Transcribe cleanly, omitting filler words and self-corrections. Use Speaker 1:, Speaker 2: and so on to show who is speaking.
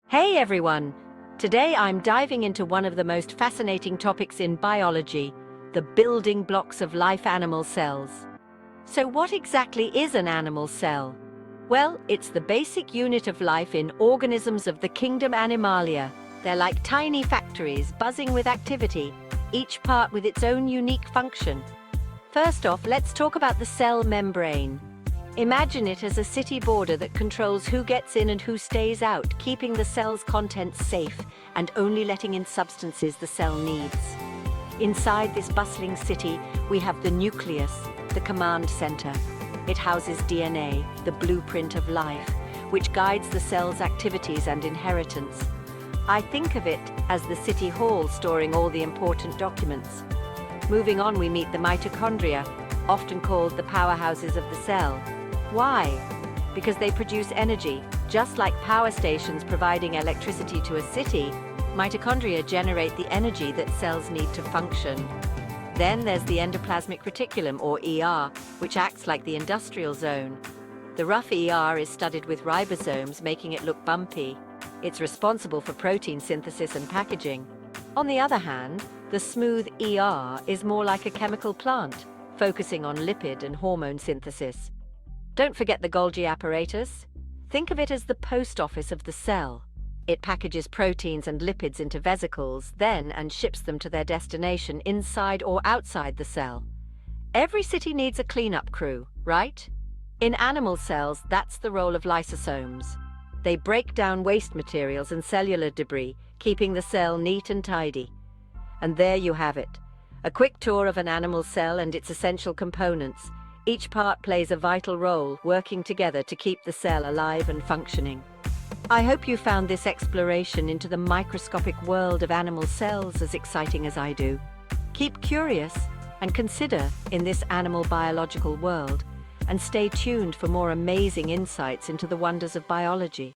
Speaker 1: Hey everyone! Today I'm diving into one of the most fascinating topics in biology, the building blocks of life animal cells. So what exactly is an animal cell? Well, it's the basic unit of life in organisms of the kingdom Animalia. They're like tiny factories buzzing with activity, each part with its own unique function. First off, let's talk about the cell membrane. Imagine it as a city border that controls who gets in and who stays out, keeping the cell's contents safe and only letting in substances the cell needs. Inside this bustling city, we have the nucleus, the command center. It houses DNA, the blueprint of life, which guides the cell's activities and inheritance. I think of it as the city hall storing all the important documents. Moving on, we meet the mitochondria, often called the powerhouses of the cell. Why? Because they produce energy. Just like power stations providing electricity to a city, mitochondria generate the energy that cells need to function. Then there's the endoplasmic reticulum, or ER, which acts like the industrial zone. The rough ER is studded with ribosomes, making it look bumpy. It's responsible for protein synthesis and packaging. On the other hand, the smooth ER is more like a chemical plant, focusing on lipid and hormone synthesis. Don't forget the Golgi apparatus. Think of it as the post office of the cell. It packages proteins and lipids into vesicles, and ships them to their destination inside or outside the cell. Every city needs a cleanup crew, right? In animal cells, that's the role of lysosomes. They break down waste materials and cellular debris, keeping the cell neat and tidy. And there you have it, a quick tour of an animal cell and its essential components. Each part plays a vital role, working together to keep the cell alive and functioning. I hope you found this exploration into the microscopic world of animal cells as exciting as I do. Keep curious and consider in this animal biological world, and stay tuned for more amazing insights into the wonders of biology.